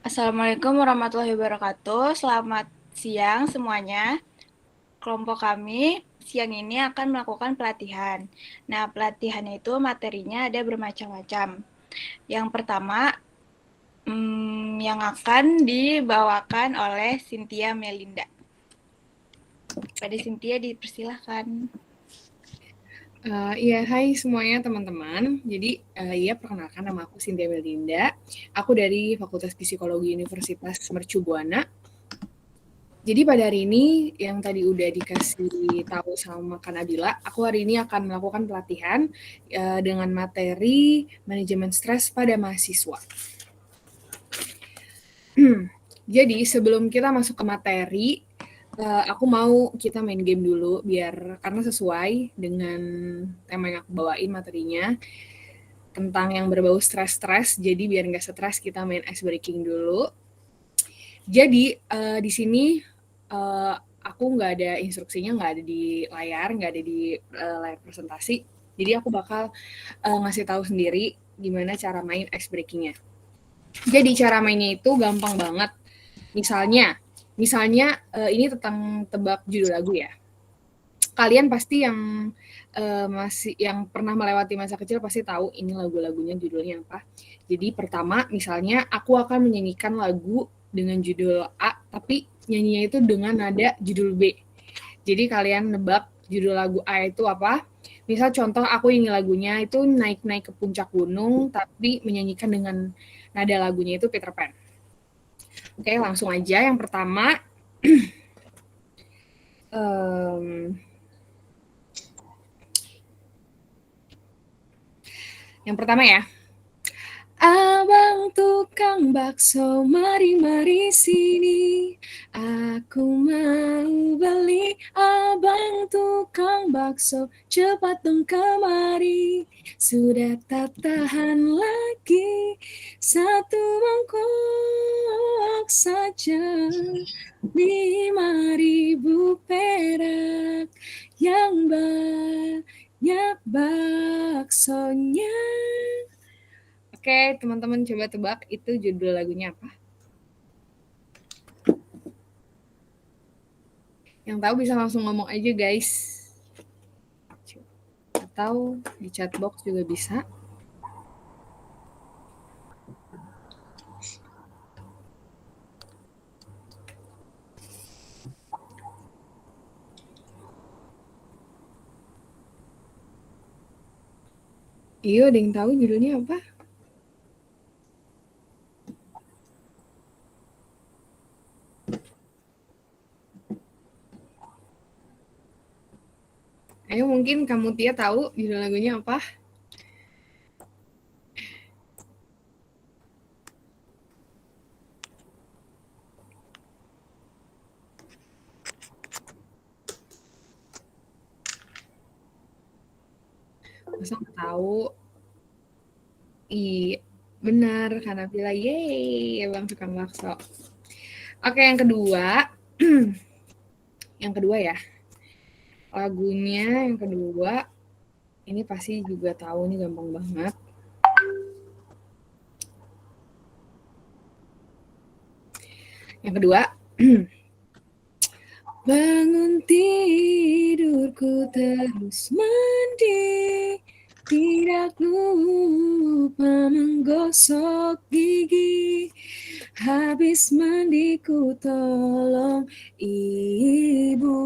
Assalamualaikum warahmatullahi wabarakatuh. Selamat siang semuanya. Kelompok kami siang ini akan melakukan pelatihan. Nah, pelatihan itu materinya ada bermacam-macam. Yang pertama, yang akan dibawakan oleh Cynthia Melinda. Pada Cynthia dipersilahkan. Iya, hai semuanya teman-teman. Jadi, perkenalkan nama aku Cynthia Melinda. Aku dari Fakultas Psikologi Universitas Mercu Buana. Jadi pada hari ini yang tadi udah dikasih tahu sama Kak Nabila, aku hari ini akan melakukan pelatihan dengan materi manajemen stres pada mahasiswa. Jadi sebelum kita masuk ke materi, aku mau kita main game dulu karena sesuai dengan tema yang aku bawain materinya tentang yang berbau stres-stres. Jadi biar nggak stres kita main ice breaking dulu. Jadi di sini aku nggak ada instruksinya, nggak ada di layar, nggak ada di layar presentasi. Jadi aku bakal ngasih tahu sendiri gimana cara main ice breakingnya. Jadi cara mainnya itu gampang banget. Misalnya ini tentang tebak judul lagu ya. Kalian pasti yang yang pernah melewati masa kecil pasti tahu ini lagu-lagunya judulnya apa. Jadi pertama misalnya aku akan menyanyikan lagu dengan judul A tapi nyanyinya itu dengan nada judul B. Jadi kalian nebak judul lagu A itu apa. Misal contoh aku ingin lagunya itu naik-naik ke puncak gunung tapi menyanyikan dengan nada lagunya itu Peter Pan. Oke, langsung aja yang pertama. Yang pertama ya. Abang tukang bakso, mari-mari sini. Aku mau beli. Abang tukang bakso, cepat dong kemari. Sudah tak tahan lagi, satu mangkok saja. 5.000 perak, yang banyak baksonya. Oke, teman-teman coba tebak itu judul lagunya apa? Yang tahu bisa langsung ngomong aja, guys. Atau di chat box juga bisa. Iya, ada yang tahu judulnya apa? Ayo mungkin kamu Tia tahu judul lagunya apa? Masa nggak tahu? Iya, benar. Karena bilang, yeay, Bang tukang bakso. Oke, yang kedua. Yang kedua ya. Lagunya yang kedua. Ini pasti juga tahu, nih gampang banget. Yang kedua. Bangun tidurku terus mandi, tidak lupa menggosok gigi. Habis mandiku tolong ibu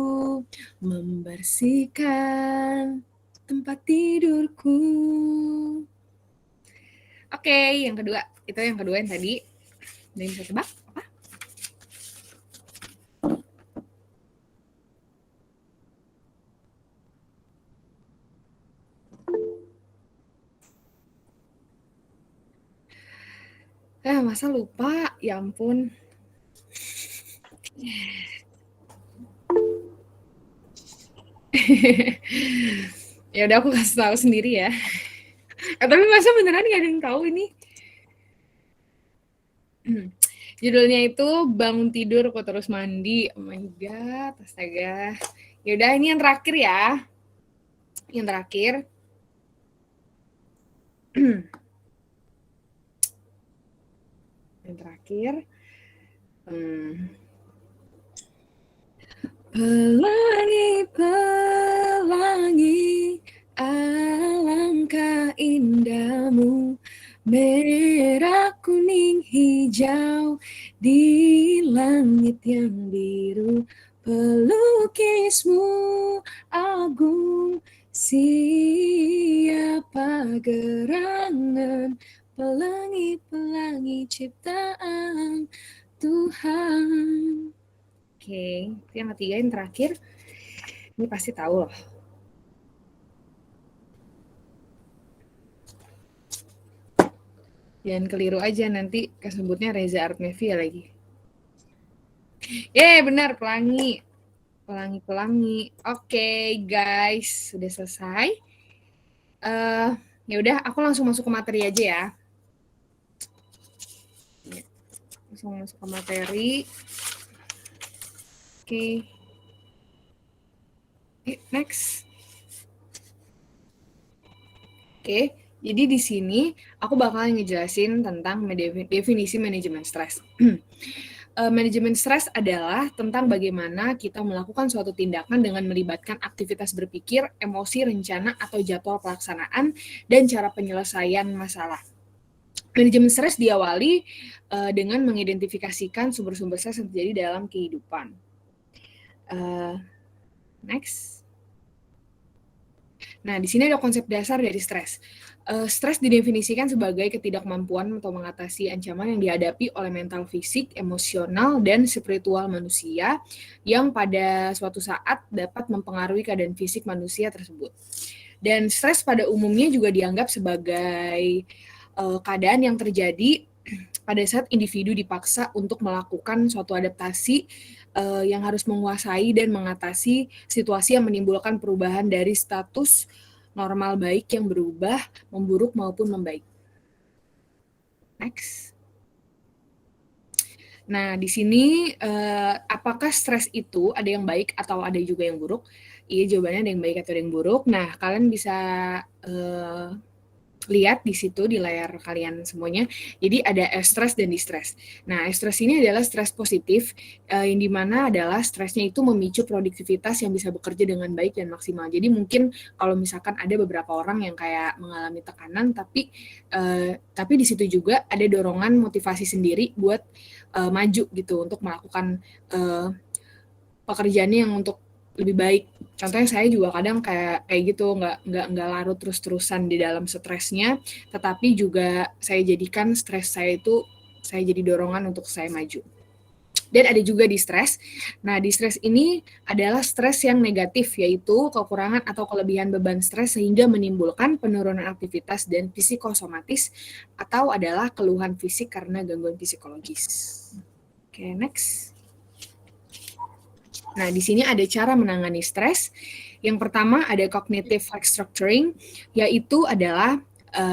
membersihkan tempat tidurku. Oke, yang kedua. Itu yang kedua yang tadi. Dan bisa tebak apa? Masa lupa? Ya ampun. Ya udah aku kasih tahu sendiri ya. Tapi masa beneran gak ada yang tahu ini? Judulnya itu bangun tidur kok terus mandi. Oh my god, astaga. Ya udah ini yang terakhir ya. Yang terakhir. Yang terakhir, pelangi-pelangi, alangkah indahmu, merah, kuning, hijau, di langit yang biru, pelukismu agung, siapa gerangan, pelangi-pelangi ciptaan Tuhan. Oke, itu yang ketiga. Yang terakhir, ini pasti tahu loh. Jangan keliru aja, nanti kesebutnya Reza Artmevia lagi. Benar, pelangi. Pelangi-pelangi. Oke, guys, sudah selesai. Ya udah, aku langsung masuk ke materi aja ya. Langsung masuk ke materi. Oke. Next. Oke, jadi di sini aku bakal ngejelasin tentang definisi manajemen stres. Manajemen stres adalah tentang bagaimana kita melakukan suatu tindakan dengan melibatkan aktivitas berpikir, emosi, rencana, atau jadwal pelaksanaan, dan cara penyelesaian masalah. Manajemen stres diawali dengan mengidentifikasikan sumber-sumber stres yang terjadi dalam kehidupan. Next. Nah, di sini ada konsep dasar dari stres. Stres didefinisikan sebagai ketidakmampuan atau mengatasi ancaman yang dihadapi oleh mental, fisik, emosional, dan spiritual manusia yang pada suatu saat dapat mempengaruhi keadaan fisik manusia tersebut. Dan stres pada umumnya juga dianggap sebagai keadaan yang terjadi pada saat individu dipaksa untuk melakukan suatu adaptasi yang harus menguasai dan mengatasi situasi yang menimbulkan perubahan dari status normal baik yang berubah, memburuk maupun membaik. Next. Nah, di sini apakah stres itu ada yang baik atau ada juga yang buruk? Iya, jawabannya ada yang baik atau ada yang buruk. Nah, kalian bisa lihat di situ di layar kalian semuanya. Jadi ada eustress dan distress. Nah, eustress ini adalah stres positif, yang dimana adalah stresnya itu memicu produktivitas yang bisa bekerja dengan baik dan maksimal. Jadi mungkin kalau misalkan ada beberapa orang yang kayak mengalami tekanan, tapi di situ juga ada dorongan motivasi sendiri buat maju gitu untuk melakukan pekerjaannya yang untuk lebih baik. Contohnya saya juga kadang kayak gitu, nggak larut terus-terusan di dalam stresnya, tetapi juga saya jadikan stres saya itu saya jadi dorongan untuk saya maju. Dan ada juga distres. Nah, distres ini adalah stres yang negatif, yaitu kekurangan atau kelebihan beban stres sehingga menimbulkan penurunan aktivitas dan psikosomatis atau adalah keluhan fisik karena gangguan psikologis. Oke, next. Nah, di sini ada cara menangani stres. Yang pertama ada cognitive restructuring, yaitu adalah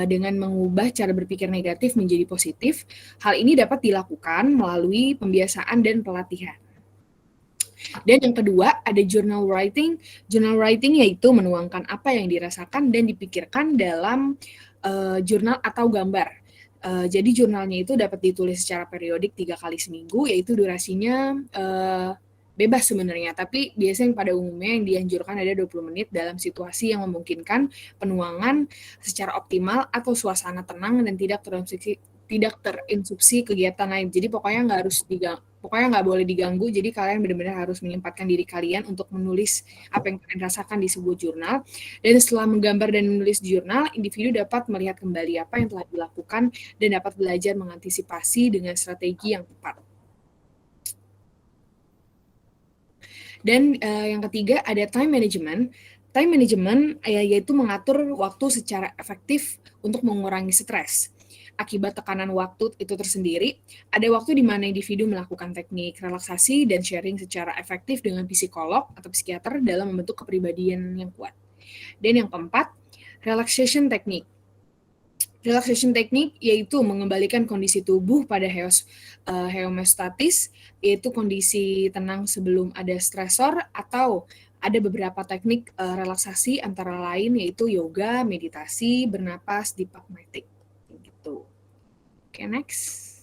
dengan mengubah cara berpikir negatif menjadi positif. Hal ini dapat dilakukan melalui pembiasaan dan pelatihan. Dan yang kedua ada journal writing. Journal writing yaitu menuangkan apa yang dirasakan dan dipikirkan dalam jurnal atau gambar. Jadi jurnalnya itu dapat ditulis secara periodik 3 kali seminggu, yaitu durasinya bebas sebenarnya, tapi biasanya pada umumnya yang dianjurkan ada 20 menit dalam situasi yang memungkinkan penuangan secara optimal atau suasana tenang dan tidak terinstruksi kegiatan lain. Jadi pokoknya nggak boleh diganggu. Jadi kalian benar-benar harus menyempatkan diri kalian untuk menulis apa yang kalian rasakan di sebuah jurnal. Dan setelah menggambar dan menulis jurnal, individu dapat melihat kembali apa yang telah dilakukan dan dapat belajar mengantisipasi dengan strategi yang tepat. Dan yang ketiga ada time management. Time management yaitu mengatur waktu secara efektif untuk mengurangi stres. Akibat tekanan waktu itu tersendiri, ada waktu di mana individu melakukan teknik relaksasi dan sharing secara efektif dengan psikolog atau psikiater dalam membentuk kepribadian yang kuat. Dan yang keempat, relaxation technique. Relaxation technique yaitu mengembalikan kondisi tubuh pada homeostatis, yaitu kondisi tenang sebelum ada stresor, atau ada beberapa teknik relaksasi antara lain yaitu yoga, meditasi, bernapas, deep magnetic gitu. Oke, next.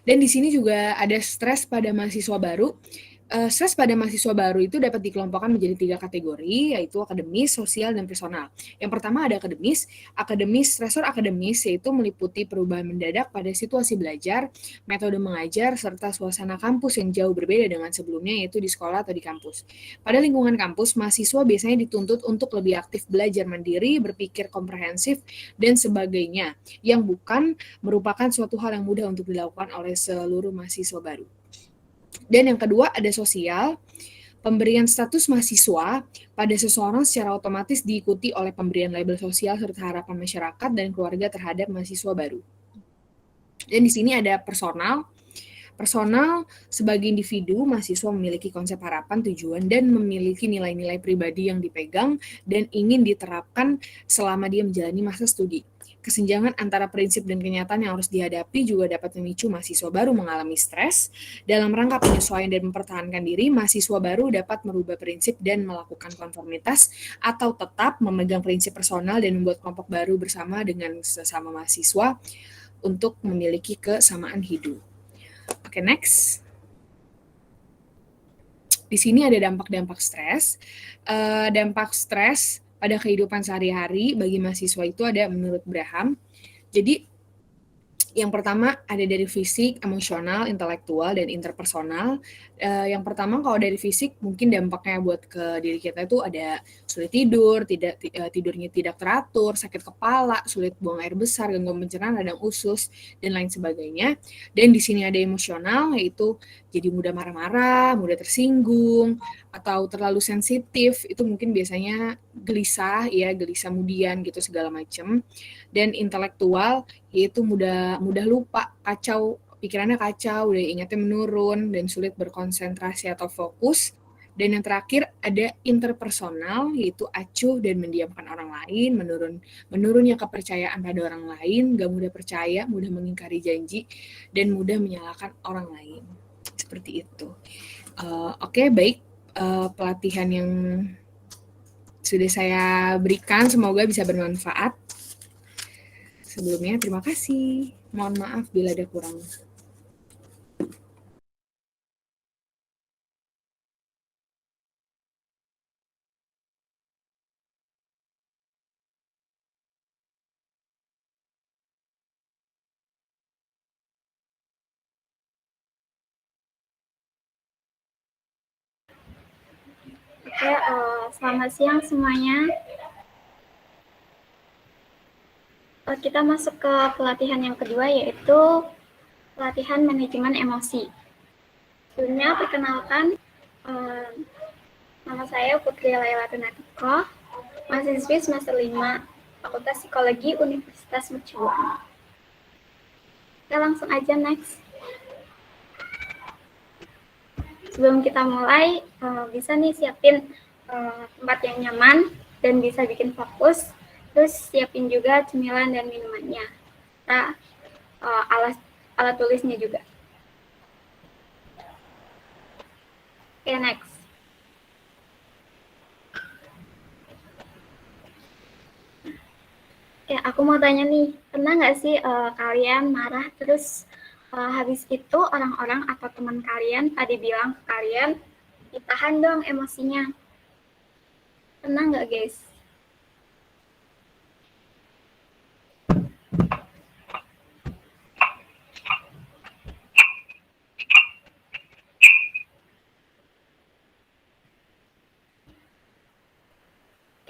Dan di sini juga ada stres pada mahasiswa baru. Stres pada mahasiswa baru itu dapat dikelompokkan menjadi 3 kategori, yaitu akademis, sosial, dan personal. Yang pertama ada akademis. Stresor akademis yaitu meliputi perubahan mendadak pada situasi belajar, metode mengajar, serta suasana kampus yang jauh berbeda dengan sebelumnya, yaitu di sekolah atau di kampus. Pada lingkungan kampus, mahasiswa biasanya dituntut untuk lebih aktif belajar mandiri, berpikir komprehensif, dan sebagainya, yang bukan merupakan suatu hal yang mudah untuk dilakukan oleh seluruh mahasiswa baru. Dan yang kedua ada sosial. Pemberian status mahasiswa pada seseorang secara otomatis diikuti oleh pemberian label sosial serta harapan masyarakat dan keluarga terhadap mahasiswa baru. Dan di sini ada personal. Personal, sebagai individu, mahasiswa memiliki konsep harapan, tujuan, dan memiliki nilai-nilai pribadi yang dipegang dan ingin diterapkan selama dia menjalani masa studi. Kesenjangan antara prinsip dan kenyataan yang harus dihadapi juga dapat memicu mahasiswa baru mengalami stres. Dalam rangka penyesuaian dan mempertahankan diri, mahasiswa baru dapat merubah prinsip dan melakukan konformitas atau tetap memegang prinsip personal dan membuat kelompok baru bersama dengan sesama mahasiswa untuk memiliki kesamaan hidup. Oke, next. Di sini ada dampak-dampak stres. Dampak stres pada kehidupan sehari-hari bagi mahasiswa itu ada menurut Braham. Jadi yang pertama ada dari fisik, emosional, intelektual, dan interpersonal. Yang pertama kalau dari fisik mungkin dampaknya buat ke diri kita itu ada sulit tidur, tidurnya tidak teratur, sakit kepala, sulit buang air besar, gangguan pencernaan, radang usus, dan lain sebagainya. Dan di sini ada emosional, yaitu jadi mudah marah-marah, mudah tersinggung, atau terlalu sensitif, itu mungkin biasanya gelisah kemudian gitu segala macam. Dan intelektual yaitu mudah lupa, kacau, pikirannya kacau, daya ingatnya menurun, dan sulit berkonsentrasi atau fokus. Dan yang terakhir ada interpersonal, yaitu acuh dan mendiamkan orang lain, menurunnya kepercayaan pada orang lain, gak mudah percaya, mudah mengingkari janji, dan mudah menyalahkan orang lain. Seperti itu. Oke, baik. Pelatihan yang sudah saya berikan semoga bisa bermanfaat. Sebelumnya terima kasih. Mohon maaf bila ada kurang. Oke, selamat siang semuanya. Kita masuk ke pelatihan yang kedua, yaitu pelatihan manajemen emosi. Sebelumnya perkenalkan, nama saya Putri Laila Tunatiko, mahasiswi semester 5 Fakultas Psikologi Universitas Mercubuana. Kita langsung aja next. Sebelum kita mulai, bisa nih siapin tempat yang nyaman dan bisa bikin fokus. Terus siapin juga cemilan dan minumannya. Nah, alat tulisnya juga. Oke, next. Ya, aku mau tanya nih, pernah nggak sih kalian marah terus habis itu orang-orang atau teman kalian pada bilang ke kalian, ditahan dong emosinya. Pernah nggak, guys?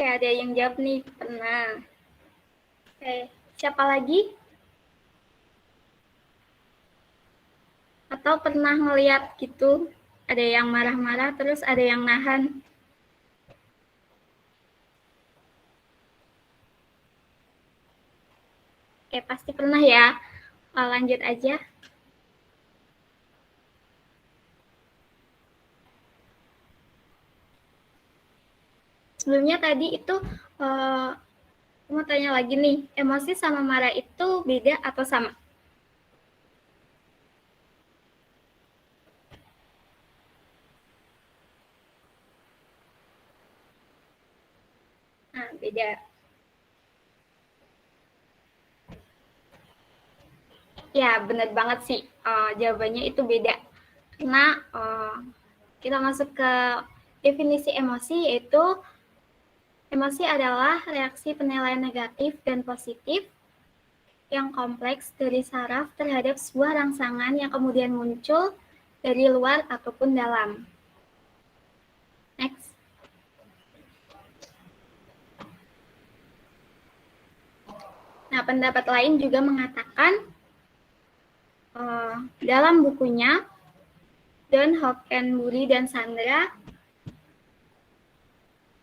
Oke, ada yang jawab nih, pernah. Oke, siapa lagi? Atau pernah ngeliat gitu, ada yang marah-marah terus ada yang nahan? Oke, pasti pernah ya. Lanjut aja. Sebelumnya tadi itu aku mau tanya lagi nih, emosi sama marah itu beda atau sama? berbeda. Ya, benar banget sih. Jawabannya itu beda. Karena kita masuk ke definisi emosi, yaitu emosi adalah reaksi penilaian negatif dan positif yang kompleks dari saraf terhadap sebuah rangsangan yang kemudian muncul dari luar ataupun dalam. Next. Nah, pendapat lain juga mengatakan dalam bukunya Don Hockenbury dan Sandra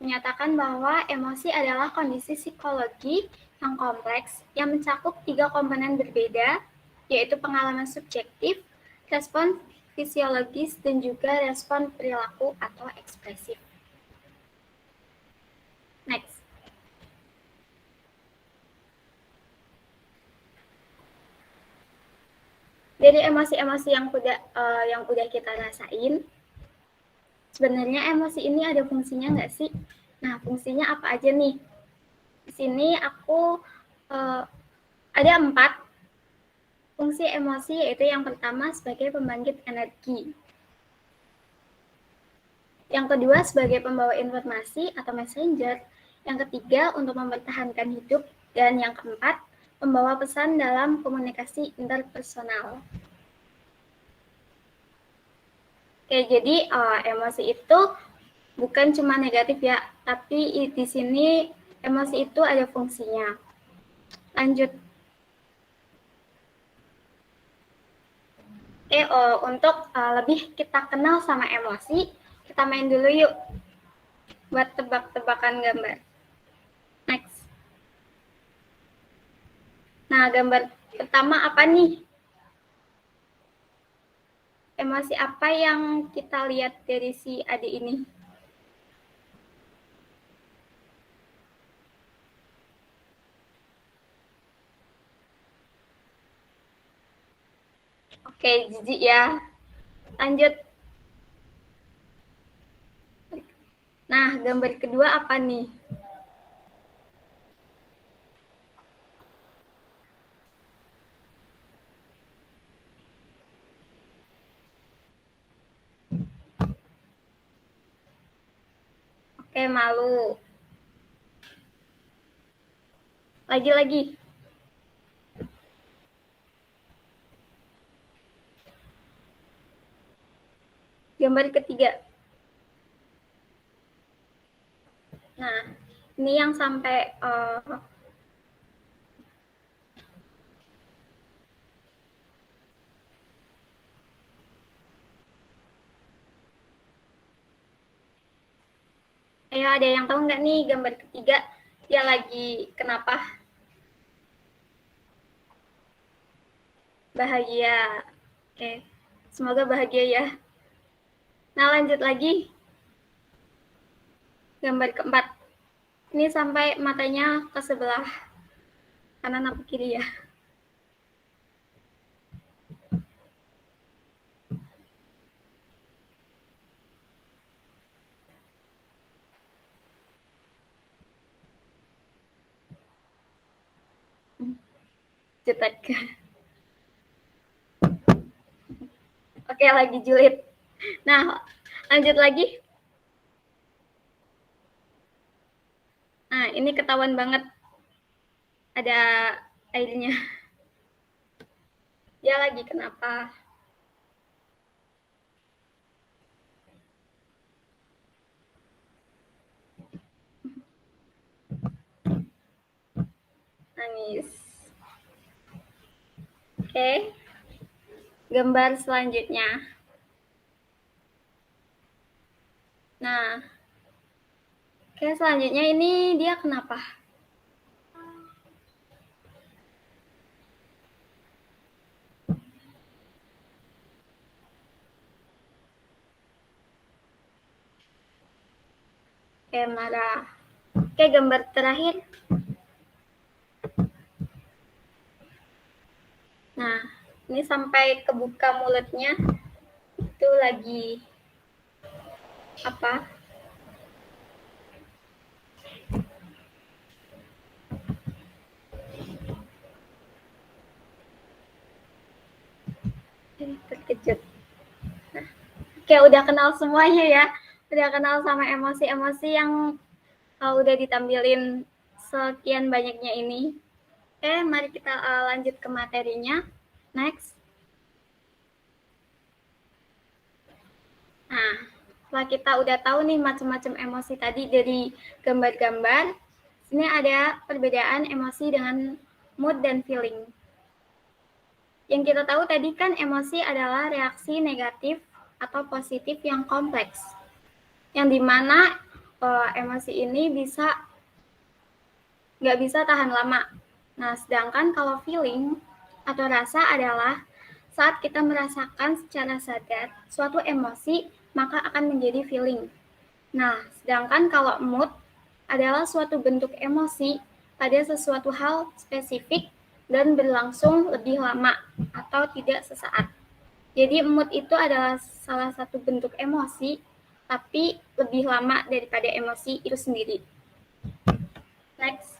menyatakan bahwa emosi adalah kondisi psikologi yang kompleks yang mencakup 3 komponen berbeda, yaitu pengalaman subjektif, respon fisiologis, dan juga respon perilaku atau ekspresif. Next. Dari emosi-emosi yang udah kita rasain, sebenarnya emosi ini ada fungsinya nggak sih? Nah, fungsinya apa aja nih? Di sini aku ada 4 fungsi emosi, yaitu yang pertama sebagai pembangkit energi. Yang kedua sebagai pembawa informasi atau messenger. Yang ketiga untuk mempertahankan hidup. Dan yang keempat, membawa pesan dalam komunikasi interpersonal. Oke, jadi emosi itu bukan cuma negatif ya, tapi di sini emosi itu ada fungsinya. Lanjut. Oke, untuk lebih kita kenal sama emosi, kita main dulu yuk buat tebak-tebakan gambar. Next. Nah, gambar pertama apa nih? Emosi apa yang kita lihat dari si adik ini? Oke, jijik ya. Lanjut. Nah, gambar kedua apa nih? Oke, malu. Lagi-lagi. Gambar ketiga. Nah, ini yang sampai ayo, ada yang tahu nggak nih gambar ketiga dia lagi kenapa? Bahagia. Oke, semoga bahagia ya. Nah, lanjut lagi. Gambar keempat. Ini sampai matanya ke sebelah kanan atau kiri ya. Cetek. Oke, lagi julid. Nah, lanjut lagi. Nah, ini ketahuan banget ada airnya. Dia lagi kenapa? Nangis. Oke. Gambar selanjutnya. Nah, oke, selanjutnya ini dia kenapa? Oke, marah. Oke, gambar terakhir. Nah, ini sampai kebuka mulutnya. Itu lagi apa? kayak udah kenal semuanya ya, udah kenal sama emosi-emosi yang udah ditampilin sekian banyaknya ini. Oke, mari kita lanjut ke materinya. Next. Nah, setelah kita udah tahu nih macam-macam emosi tadi dari gambar-gambar, ini ada perbedaan emosi dengan mood dan feeling. Yang kita tahu tadi kan emosi adalah reaksi negatif atau positif yang kompleks, yang dimana emosi ini nggak bisa tahan lama. Nah, sedangkan kalau feeling atau rasa adalah saat kita merasakan secara sadar suatu emosi, maka akan menjadi feeling. Nah, sedangkan kalau mood adalah suatu bentuk emosi pada sesuatu hal spesifik dan berlangsung lebih lama atau tidak sesaat. Jadi mood itu adalah salah satu bentuk emosi, tapi lebih lama daripada emosi itu sendiri. Next.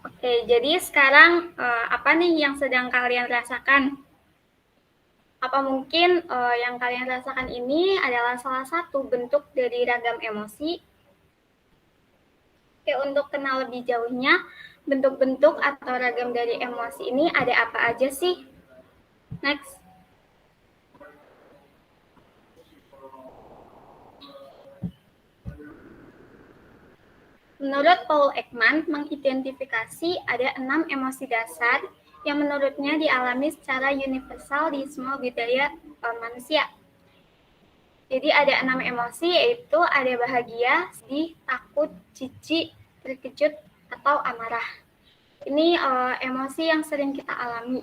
Oke, jadi sekarang apa nih yang sedang kalian rasakan? Apa mungkin yang kalian rasakan ini adalah salah satu bentuk dari ragam emosi? Oke, untuk kenal lebih jauhnya, bentuk-bentuk atau ragam dari emosi ini ada apa aja sih? Next. Menurut Paul Ekman, mengidentifikasi ada 6 emosi dasar yang menurutnya dialami secara universal di semua budaya manusia. Jadi ada 6 emosi, yaitu ada bahagia, sedih, takut, jijik, terkejut, atau amarah. Ini emosi yang sering kita alami.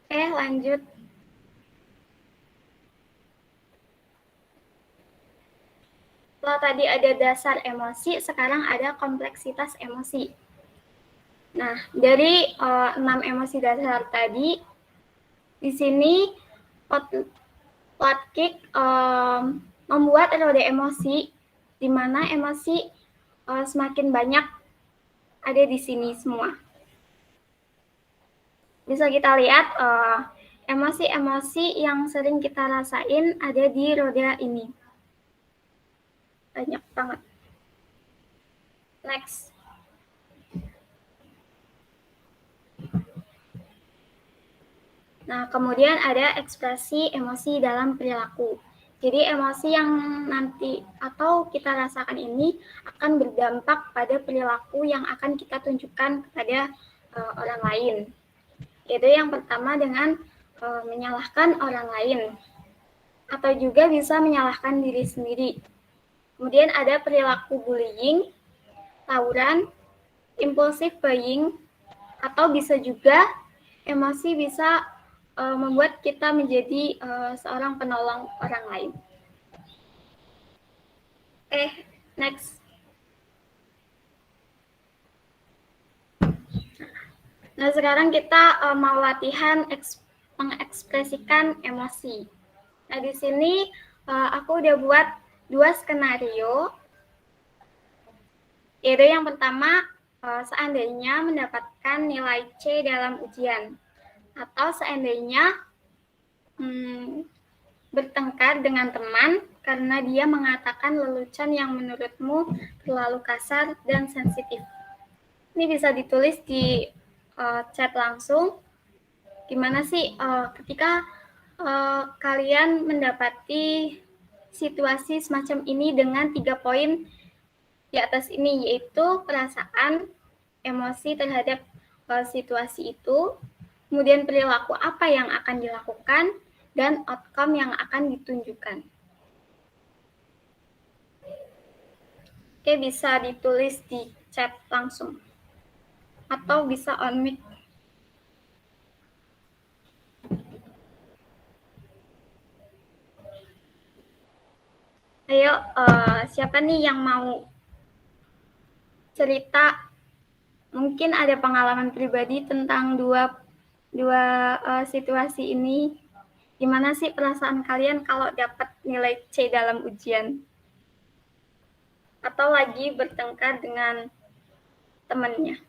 Lanjut. Setelah tadi ada dasar emosi, sekarang ada kompleksitas emosi. Nah, dari 6 emosi dasar tadi, di sini Plotkin membuat roda emosi, di mana emosi semakin banyak ada di sini semua. Bisa kita lihat emosi-emosi yang sering kita rasain ada di roda ini. Banyak banget. Next. Nah, kemudian ada ekspresi emosi dalam perilaku. Jadi emosi yang nanti atau kita rasakan ini akan berdampak pada perilaku yang akan kita tunjukkan kepada orang lain. Yaitu yang pertama dengan menyalahkan orang lain. Atau juga bisa menyalahkan diri sendiri. Kemudian ada perilaku bullying, tawuran, impulsive buying, atau bisa juga emosi bisa membuat kita menjadi seorang penolong orang lain. Next. Nah, sekarang kita mau latihan mengekspresikan emosi. Nah, di sini aku udah buat 2 skenario. Yaitu yang pertama, seandainya mendapatkan nilai C dalam ujian. Atau seandainya bertengkar dengan teman karena dia mengatakan lelucon yang menurutmu terlalu kasar dan sensitif. Ini bisa ditulis di chat langsung. Gimana sih ketika kalian mendapati situasi semacam ini dengan 3 poin di atas ini, yaitu perasaan, emosi terhadap situasi itu, kemudian perilaku apa yang akan dilakukan, dan outcome yang akan ditunjukkan. Oke, bisa ditulis di chat langsung. Atau bisa on mic. Ayo, siapa nih yang mau cerita? Mungkin ada pengalaman pribadi tentang dua situasi ini. Gimana sih perasaan kalian kalau dapat nilai C dalam ujian? Atau lagi bertengkar dengan temannya?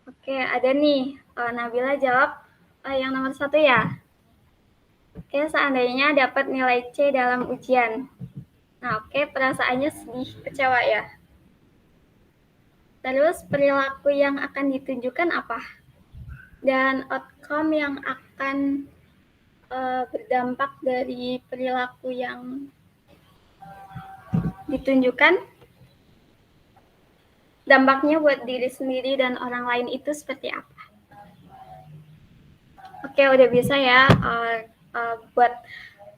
Oke, ada nih. Nabila jawab yang nomor 1 ya. Oke, seandainya dapat nilai C dalam ujian. Nah, oke, perasaannya sedih, kecewa ya. Terus perilaku yang akan ditunjukkan apa? Dan outcome yang akan berdampak dari perilaku yang ditunjukkan, dampaknya buat diri sendiri dan orang lain itu seperti apa? Oke, udah bisa ya buat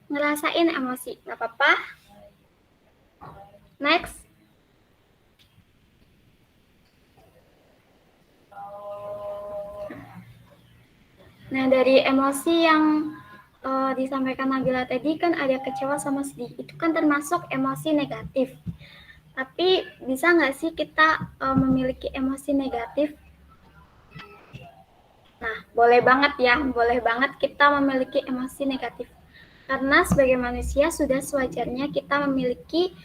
ngerasain emosi, nggak apa-apa. Next. Nah, dari emosi yang disampaikan Nabila tadi kan ada kecewa sama sedih. Itu kan termasuk emosi negatif. Tapi bisa nggak sih kita memiliki emosi negatif? Nah, boleh banget ya, boleh banget kita memiliki emosi negatif. Karena sebagai manusia sudah sewajarnya kita memiliki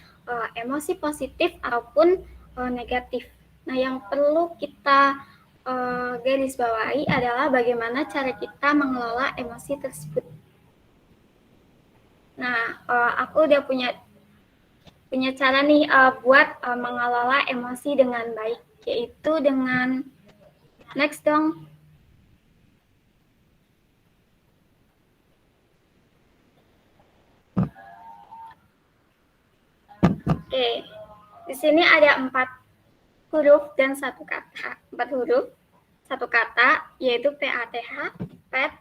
emosi positif ataupun negatif. Nah, yang perlu kita garis bawahi adalah bagaimana cara kita mengelola emosi tersebut. Nah, aku udah punya cara nih buat mengelola emosi dengan baik, yaitu dengan next dong. Oke, di sini ada 4 huruf dan 1 kata. 4 huruf, 1 kata, yaitu PATH, pet.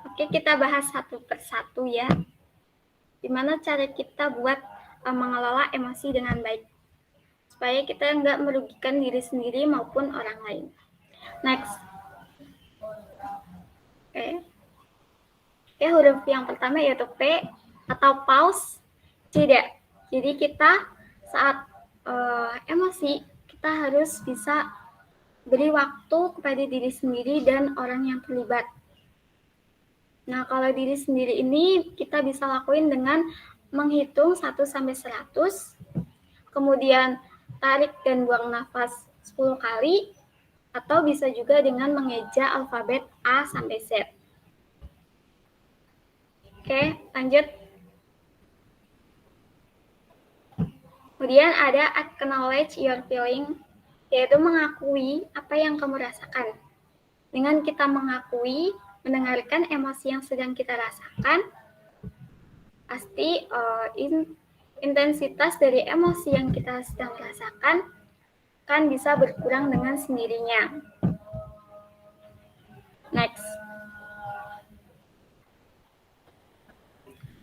Oke, kita bahas satu persatu ya. Gimana cara kita buat mengelola emosi dengan baik, supaya kita nggak merugikan diri sendiri maupun orang lain. Next. Oke. Oke, huruf yang pertama yaitu P atau pause, jeda. Jadi kita saat emosi, kita harus bisa beri waktu kepada diri sendiri dan orang yang terlibat. Nah, kalau diri sendiri ini kita bisa lakuin dengan menghitung 1-100, kemudian tarik dan buang nafas 10 kali, atau bisa juga dengan mengeja alfabet A sampai Z. Oke, lanjut. Kemudian ada acknowledge your feeling, yaitu mengakui apa yang kamu rasakan. Dengan kita mengakui, mendengarkan emosi yang sedang kita rasakan, pasti intensitas dari emosi yang kita sedang rasakan kan bisa berkurang dengan sendirinya. Next.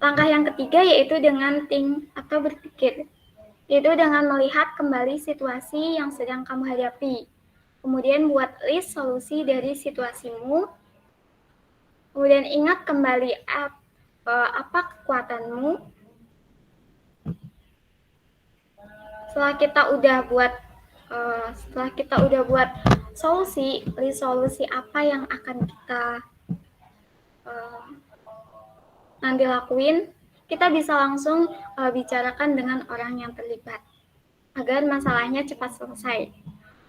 Langkah yang ketiga yaitu dengan think atau berpikir, yaitu dengan melihat kembali situasi yang sedang kamu hadapi. Kemudian buat list solusi dari situasimu. Kemudian ingat kembali apa kekuatanmu. Setelah kita udah buat solusi, list solusi apa yang akan kita nanti lakuin, kita bisa langsung bicarakan dengan orang yang terlibat agar masalahnya cepat selesai.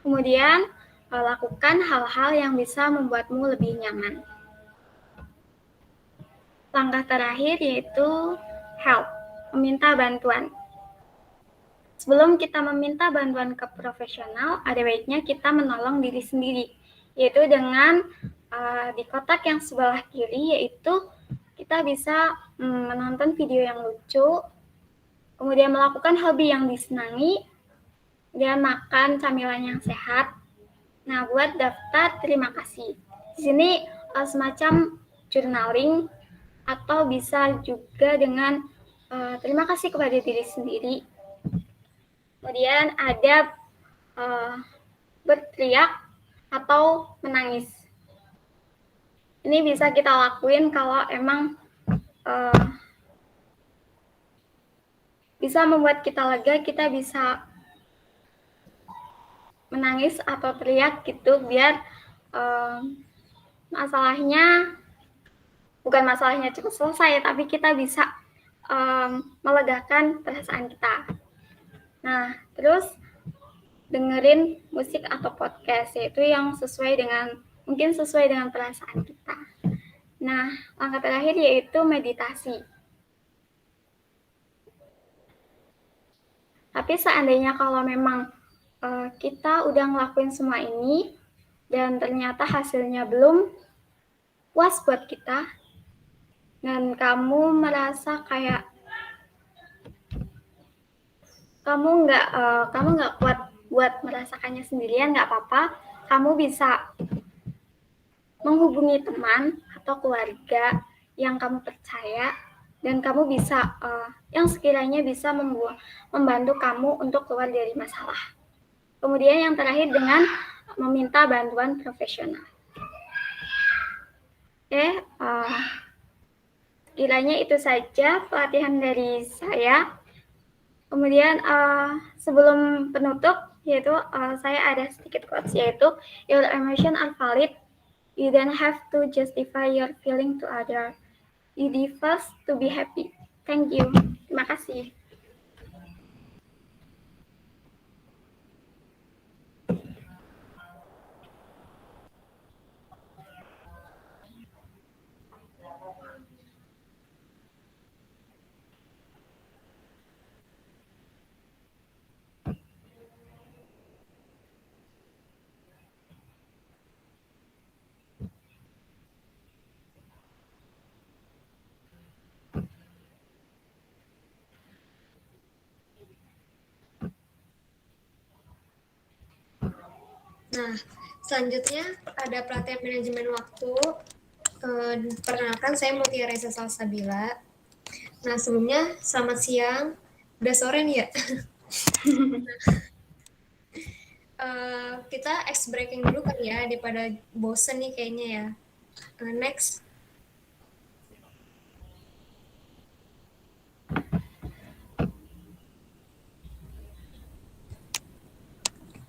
Kemudian lakukan hal-hal yang bisa membuatmu lebih nyaman. Langkah terakhir yaitu help, meminta bantuan. Sebelum kita meminta bantuan ke profesional, ada baiknya kita menolong diri sendiri, yaitu dengan di kotak yang sebelah kiri, yaitu kita bisa menonton video yang lucu, kemudian melakukan hobi yang disenangi, dan makan camilan yang sehat. Nah, buat daftar terima kasih. Di sini semacam journaling, atau bisa juga dengan terima kasih kepada diri sendiri. Kemudian ada berteriak atau menangis. Ini bisa kita lakuin kalau emang bisa membuat kita lega, kita bisa menangis atau teriak gitu, biar bukan masalahnya cepat selesai, tapi kita bisa melegakan perasaan kita. Nah, terus dengerin musik atau podcast, yaitu yang mungkin sesuai dengan perasaan kita. Nah, langkah terakhir yaitu meditasi. Tapi seandainya kalau memang kita udah ngelakuin semua ini dan ternyata hasilnya belum puas buat kita, dan kamu merasa kayak kamu nggak kuat buat merasakannya sendirian, nggak apa-apa. Kamu bisa menghubungi teman atau keluarga yang kamu percaya, dan kamu bisa yang sekiranya bisa membantu kamu untuk keluar dari masalah. Kemudian yang terakhir dengan meminta bantuan profesional. Kiranya itu saja pelatihan dari saya. Kemudian sebelum penutup, yaitu saya ada sedikit quotes, yaitu your emotion are valid. You don't have to justify your feeling to others. You deserve to be happy. Thank you. Terima kasih. Nah, selanjutnya ada pelatihan manajemen waktu. Perkenalkan, saya Mutia Reza Salsabila. Nah, sebelumnya selamat siang. Udah sore nih ya. Kita ice breaking dulu kan ya, daripada bosen nih kayaknya ya. Next.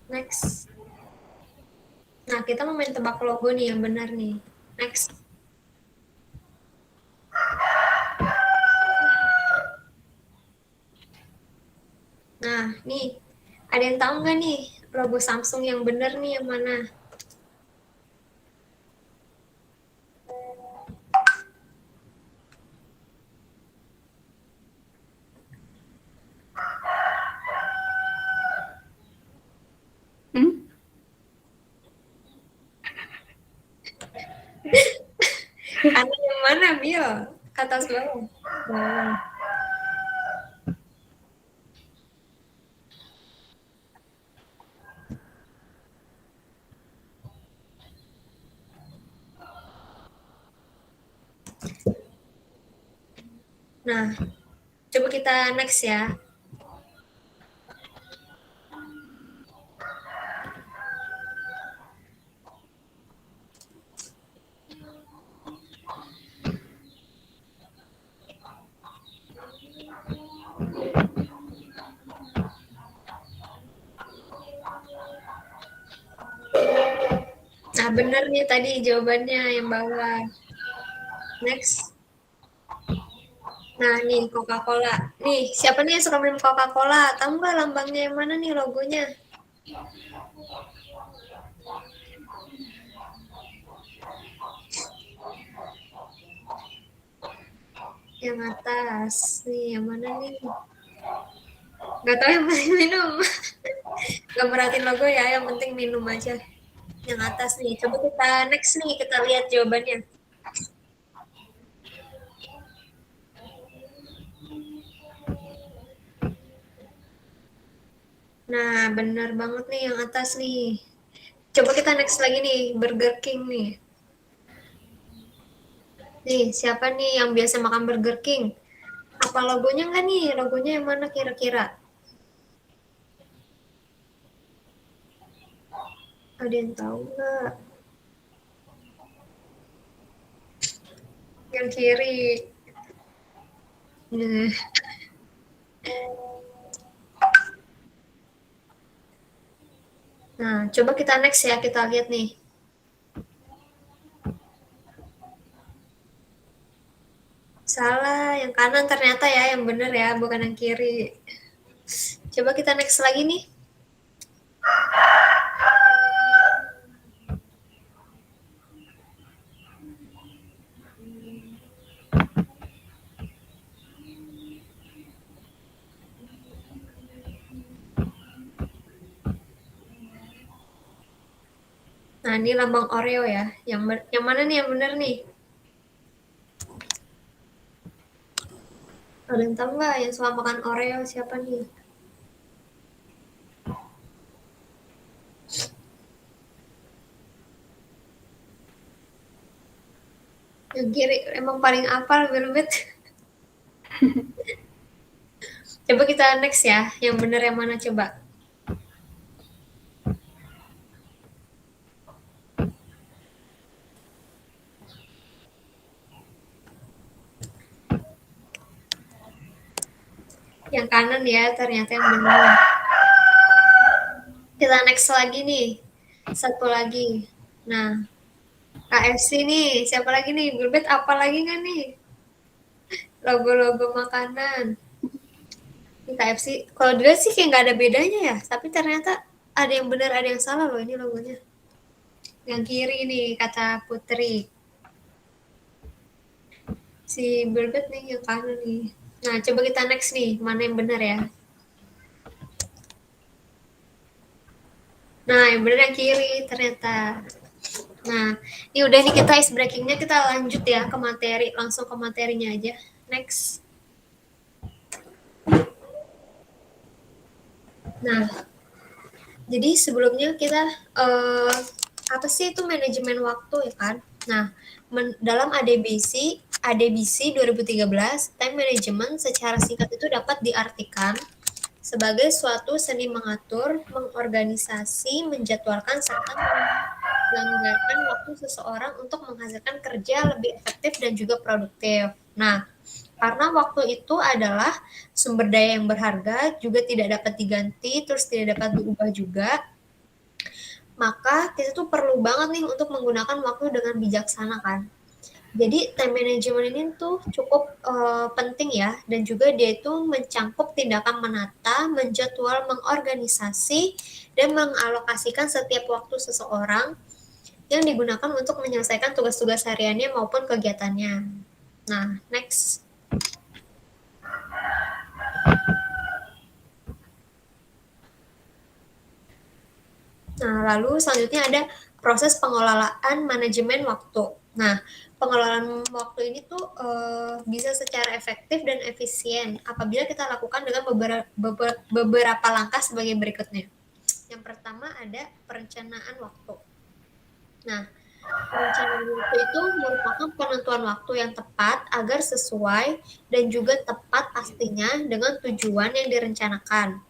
Next. Nah, kita mau main tebak logo nih yang benar nih. Next. Nah, nih. Ada yang tahu nggak nih logo Samsung yang benar nih yang mana? Ada yang mana, Bil? Kata bawah. Bawah. Nah, coba kita next ya. Nah, benar nih tadi jawabannya yang bawah. Next. Nah, nih Coca-Cola. Nih, siapa nih yang suka minum Coca-Cola? Tahu nggak lambangnya yang mana nih logonya? Yang atas. Nih, yang mana nih? Nggak tahu, yang penting minum. Nggak merhatiin logo ya, yang penting minum aja. Yang atas nih. Coba kita next nih, kita lihat jawabannya. Nah, benar banget nih yang atas nih. Coba kita next lagi nih, Burger King nih. Nih, siapa nih yang biasa makan Burger King? Apa logonya nggak nih? Logonya yang mana kira-kira? Ada yang tahu nggak? Yang kiri. Nah. Nah, coba kita next ya, kita lihat nih. Salah, yang kanan ternyata ya, yang benar ya, bukan yang kiri. Coba kita next lagi nih. Nah, ini lambang Oreo ya. Yang mana nih yang benar nih? Ada yang tahu nggak yang suka makan Oreo siapa nih? Yang kiri emang paling apal Belbet. Coba kita next ya. Yang benar yang mana coba? Yang kanan ya, ternyata yang benar. Kita next lagi nih. Satu lagi. Nah, KFC nih. Siapa lagi nih? Belbet apa lagi nggak nih? Logo-logo makanan. Ini KFC. Kalau dilihat sih kayak nggak ada bedanya ya. Tapi ternyata ada yang benar, ada yang salah loh ini logonya. Yang kiri nih, kata Putri. Si Belbet nih yang kanan nih. Nah, coba kita next nih. Mana yang benar ya? Nah, yang benar yang kiri ternyata. Nah, ini udah nih kita ice breakingnya, kita lanjut ya ke materi. Langsung ke materinya aja. Next. Nah, jadi sebelumnya kita apa sih itu manajemen waktu ya kan? Nah, dalam ADBC 2013, time management secara singkat itu dapat diartikan sebagai suatu seni mengatur, mengorganisasi, menjadwalkan, serta menganggarkan waktu seseorang untuk menghasilkan kerja lebih efektif dan juga produktif. Nah, karena waktu itu adalah sumber daya yang berharga, juga tidak dapat diganti, terus tidak dapat diubah juga, maka kita tuh perlu banget nih untuk menggunakan waktu dengan bijaksana kan. Jadi time management ini tuh cukup penting ya, dan juga dia itu mencangkup tindakan menata, menjadwal, mengorganisasi, dan mengalokasikan setiap waktu seseorang yang digunakan untuk menyelesaikan tugas-tugas hariannya maupun kegiatannya. Nah, next. Nah, lalu selanjutnya ada proses pengelolaan manajemen waktu. Nah, pengelolaan waktu ini tuh bisa secara efektif dan efisien apabila kita lakukan dengan beberapa langkah sebagai berikutnya. Yang pertama ada perencanaan waktu. Nah, perencanaan waktu itu merupakan penentuan waktu yang tepat agar sesuai dan juga tepat pastinya dengan tujuan yang direncanakan.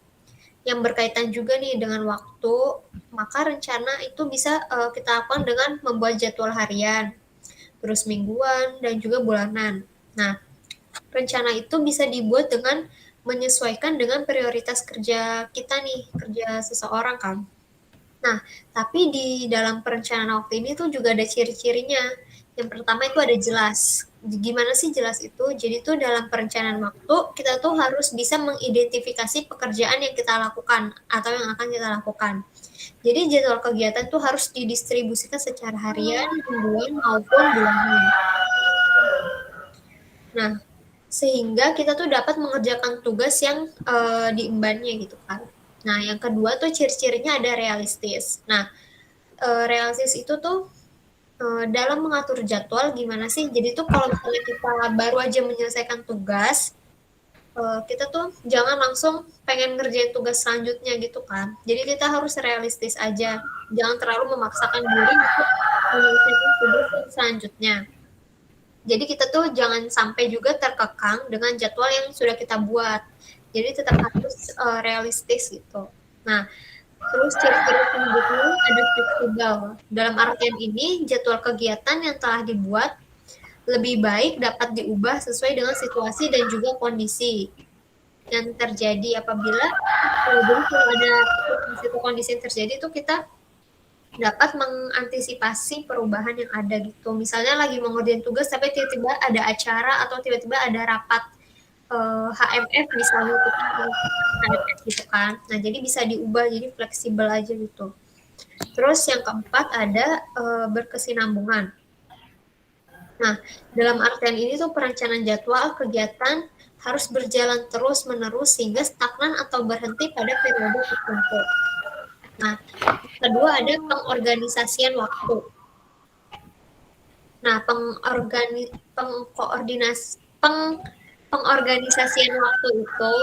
Yang berkaitan juga nih dengan waktu, maka rencana itu bisa kita lakukan dengan membuat jadwal harian, terus mingguan, dan juga bulanan. Nah, rencana itu bisa dibuat dengan menyesuaikan dengan prioritas kerja kita nih, kerja seseorang kan. Nah, tapi di dalam perencanaan waktu ini tuh juga ada ciri-cirinya. Yang pertama itu ada jelas. Gimana sih jelas itu? Jadi tuh dalam perencanaan waktu, kita tuh harus bisa mengidentifikasi pekerjaan yang kita lakukan atau yang akan kita lakukan. Jadi jadwal kegiatan tuh harus didistribusikan secara harian, mingguan, maupun bulanan. Nah, sehingga kita tuh dapat mengerjakan tugas yang diembannya gitu kan. Nah, yang kedua tuh ciri-cirinya ada realistis. Nah, realistis itu tuh dalam mengatur jadwal gimana sih? Jadi tuh kalau misalnya kita baru aja menyelesaikan tugas, kita tuh jangan langsung pengen ngerjain tugas selanjutnya gitu kan. Jadi kita harus realistis aja. Jangan terlalu memaksakan diri untuk menyelesaikan tugas selanjutnya. Jadi kita tuh jangan sampai juga terkekang dengan jadwal yang sudah kita buat. Jadi tetap harus realistis gitu. Nah, terus ciri-ciri selanjutnya ada fleksibel. Dalam artian ini, jadwal kegiatan yang telah dibuat lebih baik dapat diubah sesuai dengan situasi dan juga kondisi yang terjadi. Apabila jadi kalau ada kondisi yang terjadi itu kita dapat mengantisipasi perubahan yang ada gitu. Misalnya lagi mengerjain tugas tapi tiba-tiba ada acara atau tiba-tiba ada rapat HMF misalnya HMF gitu kan. Nah, jadi bisa diubah jadi fleksibel aja gitu. Terus yang keempat ada berkesinambungan. Nah, dalam artian ini tuh perencanaan jadwal kegiatan harus berjalan terus-menerus sehingga stagnan atau berhenti pada periode tertentu. Nah, kedua ada pengorganisasian waktu. Nah, pengorganisasian waktu itu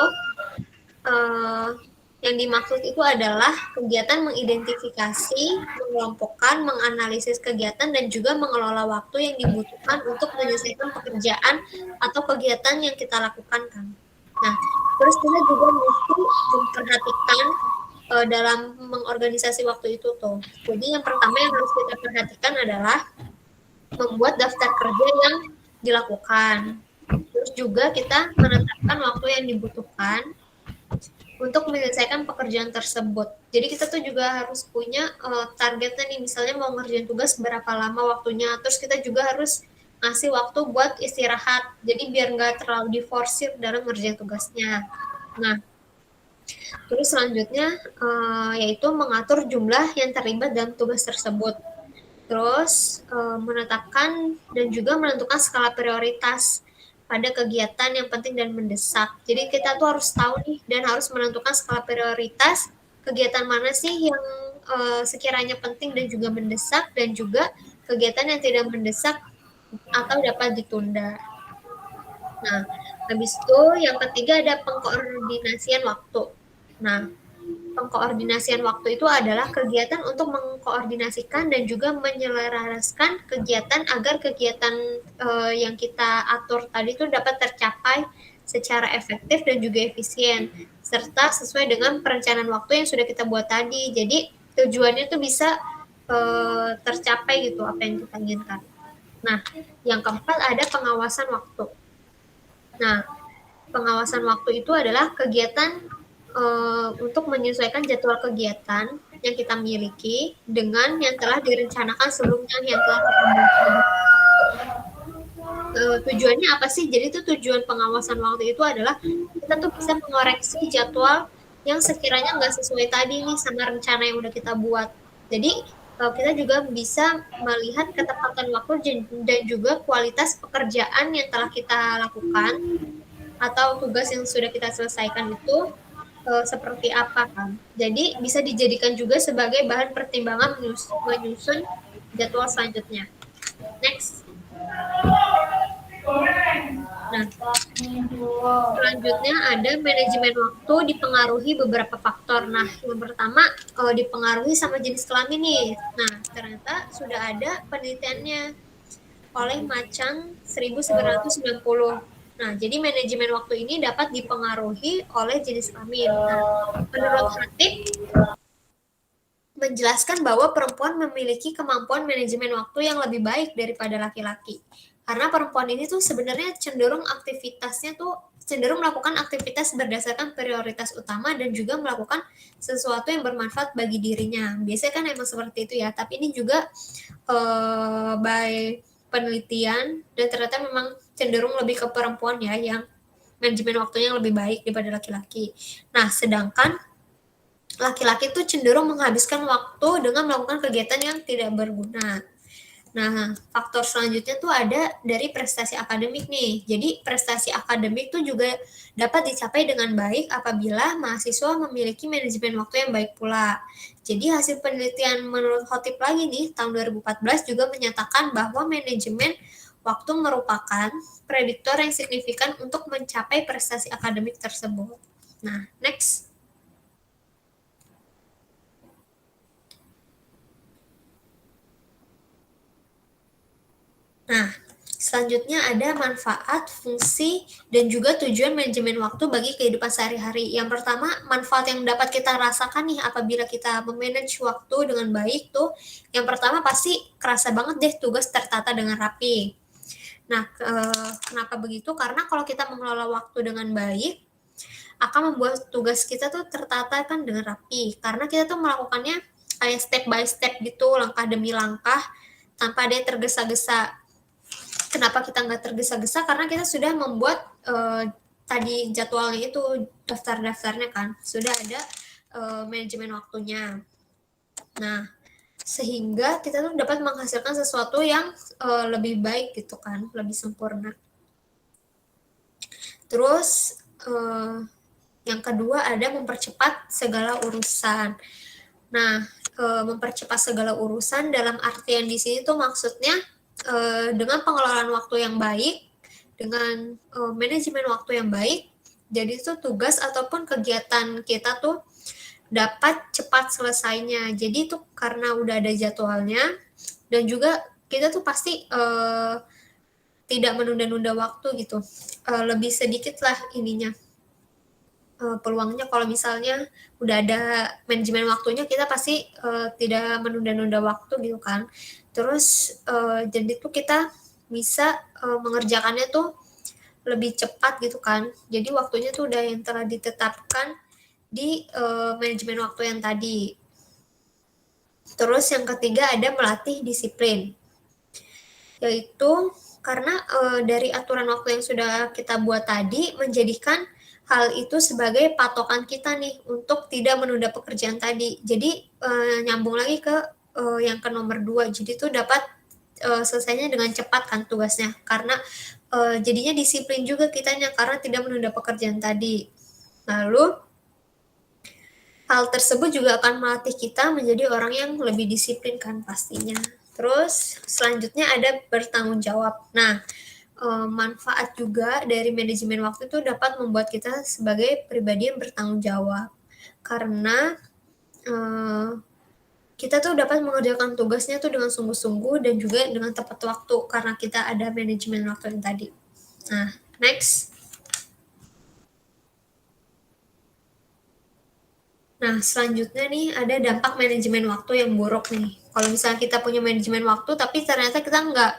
yang dimaksud itu adalah kegiatan mengidentifikasi, mengelompokkan, menganalisis kegiatan, dan juga mengelola waktu yang dibutuhkan untuk menyelesaikan pekerjaan atau kegiatan yang kita lakukan kan. Nah, terus kita juga mesti memperhatikan dalam mengorganisasi waktu itu tuh. Jadi yang pertama yang harus kita perhatikan adalah membuat daftar kerja yang dilakukan. Terus juga kita menetapkan waktu yang dibutuhkan untuk menyelesaikan pekerjaan tersebut. Jadi kita tuh juga harus punya targetnya nih, misalnya mau ngerjain tugas berapa lama waktunya, terus kita juga harus ngasih waktu buat istirahat, jadi biar nggak terlalu diforsir dalam ngerjain tugasnya. Nah, terus selanjutnya yaitu mengatur jumlah yang terlibat dalam tugas tersebut. Terus menetapkan dan juga menentukan skala prioritas pada kegiatan yang penting dan mendesak. Jadi kita tuh harus tahu nih dan harus menentukan skala prioritas kegiatan mana sih yang sekiranya penting dan juga mendesak, dan juga kegiatan yang tidak mendesak atau dapat ditunda. Nah, habis itu yang ketiga ada pengkoordinasian waktu. Nah, pengkoordinasian waktu itu adalah kegiatan untuk mengkoordinasikan dan juga menyelaraskan kegiatan agar kegiatan yang kita atur tadi itu dapat tercapai secara efektif dan juga efisien, serta sesuai dengan perencanaan waktu yang sudah kita buat tadi. Jadi tujuannya itu bisa tercapai gitu apa yang kita inginkan. Nah, yang keempat ada pengawasan waktu. Nah, pengawasan waktu itu adalah kegiatan untuk menyesuaikan jadwal kegiatan yang kita miliki dengan yang telah direncanakan sebelumnya, yang telah kita buat. Tujuannya apa sih? Jadi itu tujuan pengawasan waktu itu adalah kita tuh bisa mengoreksi jadwal yang sekiranya nggak sesuai tadi nih sama rencana yang udah kita buat. Jadi kita juga bisa melihat ketepatan waktu dan juga kualitas pekerjaan yang telah kita lakukan atau tugas yang sudah kita selesaikan itu seperti apa kan. Jadi bisa dijadikan juga sebagai bahan pertimbangan menyusun jadwal selanjutnya. Next. Nah, selanjutnya ada manajemen waktu dipengaruhi beberapa faktor. Nah, yang pertama dipengaruhi sama jenis kelamin nih. Nah, ternyata sudah ada penelitiannya oleh Macang 1990. Nah, jadi manajemen waktu ini dapat dipengaruhi oleh jenis kelamin. Nah, menurut Hatip, menjelaskan bahwa perempuan memiliki kemampuan manajemen waktu yang lebih baik daripada laki-laki. Karena perempuan ini tuh sebenarnya cenderung melakukan aktivitas berdasarkan prioritas utama dan juga melakukan sesuatu yang bermanfaat bagi dirinya. Biasanya kan emang seperti itu ya, tapi ini juga by penelitian dan ternyata memang cenderung lebih ke perempuan ya yang manajemen waktunya lebih baik daripada laki-laki. Nah, sedangkan laki-laki tuh cenderung menghabiskan waktu dengan melakukan kegiatan yang tidak berguna. Nah, faktor selanjutnya tuh ada dari prestasi akademik nih. Jadi, prestasi akademik tuh juga dapat dicapai dengan baik apabila mahasiswa memiliki manajemen waktu yang baik pula. Jadi, hasil penelitian menurut Khotib lagi nih, tahun 2014 juga menyatakan bahwa manajemen waktu merupakan prediktor yang signifikan untuk mencapai prestasi akademik tersebut. Nah, next. Nah, selanjutnya ada manfaat, fungsi, dan juga tujuan manajemen waktu bagi kehidupan sehari-hari. Yang pertama, manfaat yang dapat kita rasakan nih apabila kita memanage waktu dengan baik tuh, yang pertama pasti kerasa banget deh tugas tertata dengan rapi. Nah, kenapa begitu? Karena kalau kita mengelola waktu dengan baik, akan membuat tugas kita tuh tertata kan dengan rapi. Karena kita tuh melakukannya kayak step by step gitu, langkah demi langkah, tanpa ada yang tergesa-gesa. Kenapa kita nggak tergesa-gesa? Karena kita sudah membuat tadi jadwalnya itu, daftar-daftarnya kan, sudah ada manajemen waktunya. Nah, sehingga kita tuh dapat menghasilkan sesuatu yang lebih baik gitu kan, lebih sempurna. Terus yang kedua ada mempercepat segala urusan. Nah, mempercepat segala urusan dalam artian di sini tuh maksudnya dengan pengelolaan waktu yang baik, dengan manajemen waktu yang baik, jadi tuh tugas ataupun kegiatan kita tuh dapat cepat selesainya. Jadi itu karena udah ada jadwalnya dan juga kita tuh pasti tidak menunda-nunda waktu gitu. Lebih sedikit lah ininya peluangnya kalau misalnya udah ada manajemen waktunya kita pasti tidak menunda-nunda waktu gitu kan. Terus jadi tuh kita bisa mengerjakannya tuh lebih cepat gitu kan. Jadi waktunya tuh udah yang telah ditetapkan di manajemen waktu yang tadi. Terus yang ketiga ada melatih disiplin. Yaitu karena dari aturan waktu yang sudah kita buat tadi menjadikan hal itu sebagai patokan kita nih untuk tidak menunda pekerjaan tadi. Jadi nyambung lagi ke yang ke nomor 2. Jadi itu dapat selesainya dengan cepat kan tugasnya. Karena jadinya disiplin juga kitanya karena tidak menunda pekerjaan tadi. Lalu hal tersebut juga akan melatih kita menjadi orang yang lebih disiplin kan pastinya. Terus selanjutnya ada bertanggung jawab. Nah, manfaat juga dari manajemen waktu itu dapat membuat kita sebagai pribadi yang bertanggung jawab. Karena kita tuh dapat mengerjakan tugasnya tuh dengan sungguh-sungguh dan juga dengan tepat waktu karena kita ada manajemen waktu yang tadi. Nah, next. Nah, selanjutnya nih ada dampak manajemen waktu yang buruk nih. Kalau misalnya kita punya manajemen waktu tapi ternyata kita nggak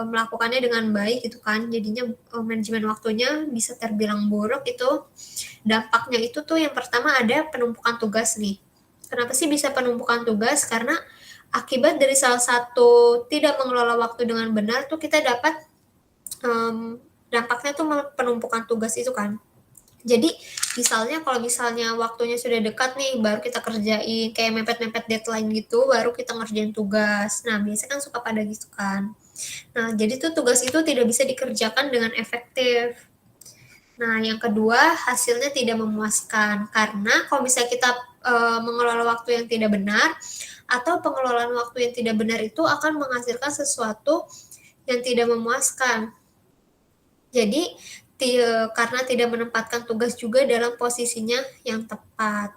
melakukannya dengan baik gitu kan, jadinya manajemen waktunya bisa terbilang buruk itu. Dampaknya itu tuh yang pertama ada penumpukan tugas nih. Kenapa sih bisa penumpukan tugas? Karena akibat dari salah satu tidak mengelola waktu dengan benar tuh kita dapat dampaknya tuh penumpukan tugas itu kan. Jadi misalnya kalau misalnya waktunya sudah dekat nih baru kita kerjain kayak mepet-mepet deadline gitu baru kita ngerjain tugas. Nah, biasanya kan suka pada gitu kan. Nah, jadi tuh tugas itu tidak bisa dikerjakan dengan efektif. Nah, yang kedua hasilnya tidak memuaskan karena kalau misalnya kita mengelola waktu yang tidak benar atau pengelolaan waktu yang tidak benar itu akan menghasilkan sesuatu yang tidak memuaskan. Jadi karena tidak menempatkan tugas juga dalam posisinya yang tepat.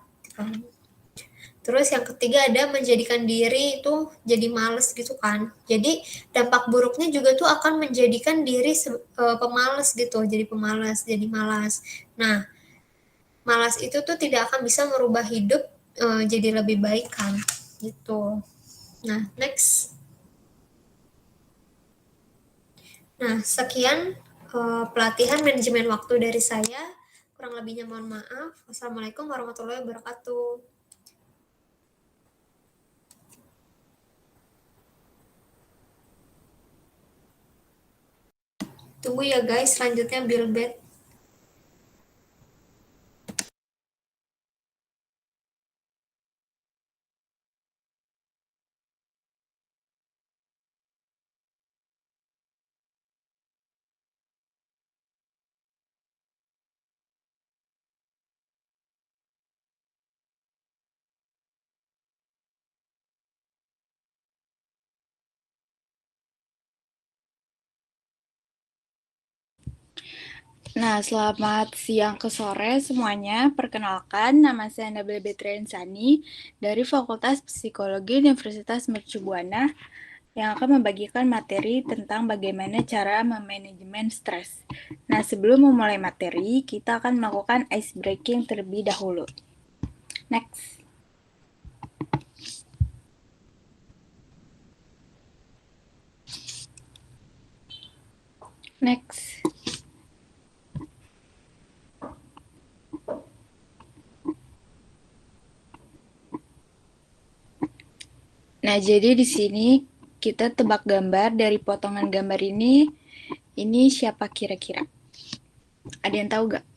Terus yang ketiga ada menjadikan diri itu jadi males gitu kan. Jadi dampak buruknya juga tuh akan menjadikan diri pemalas gitu, jadi pemalas, jadi malas. Nah, malas itu tuh tidak akan bisa merubah hidup jadi lebih baik kan, gitu. Nah, next. Nah, sekian pelatihan manajemen waktu dari saya. Kurang lebihnya mohon maaf. Wassalamualaikum warahmatullahi wabarakatuh. Tunggu ya guys, selanjutnya Bill Bet. Nah, selamat siang ke sore semuanya. Perkenalkan, nama saya Nabila Betriansani dari Fakultas Psikologi Universitas Mercu Buana yang akan membagikan materi tentang bagaimana cara memanajemen stres. Nah, sebelum memulai materi, kita akan melakukan ice breaking terlebih dahulu. Next. Next. Nah, jadi di sini kita tebak gambar dari potongan gambar ini siapa kira-kira? Ada yang tahu gak?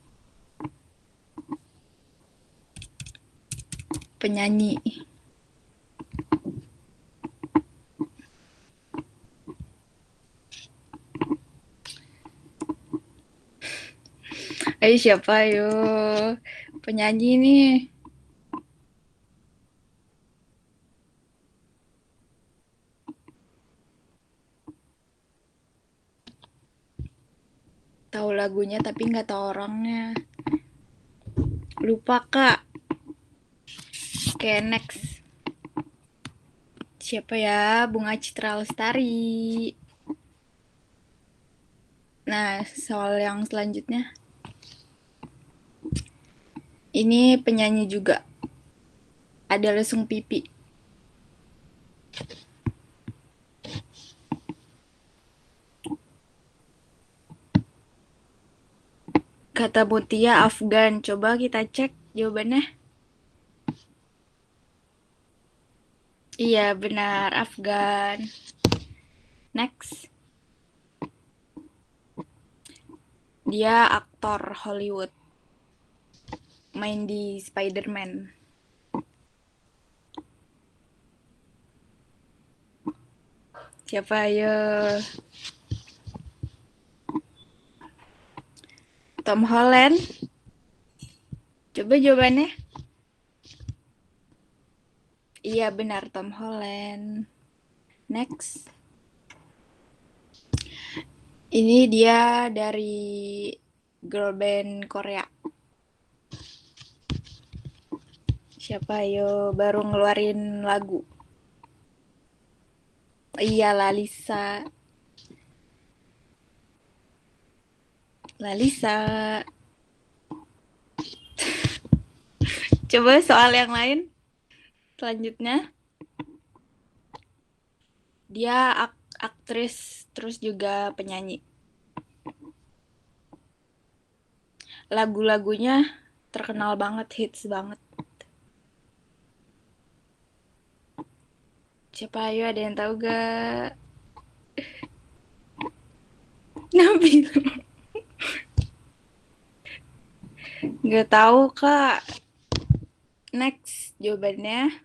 Penyanyi. Ayo siapa, ayo. Penyanyi nih. lagunya tapi nggak tahu orangnya. Lupa, Kak. Oke, next. Siapa ya? Bunga Citra Lestari. Nah, soal yang selanjutnya. Ini penyanyi juga. Ada Lesung Pipi. Kata Mutia Afgan. Coba kita cek jawabannya. Iya, benar. Afgan. Next. Dia aktor Hollywood. Main di Spider-Man. Siapa ayo? Tom Holland. Coba jawabannya. Iya, benar, Tom Holland. Next. Ini dia dari girl band Korea. Siapa ayo? Baru ngeluarin lagu. Iya, Lalisa. Lalisa. Coba soal yang lain. Selanjutnya. Dia aktris terus juga penyanyi. Lagu-lagunya terkenal banget, hits banget. Siapa ayo, ada yang tahu gak? Nabil. Gak tahu, Kak. Next, jawabannya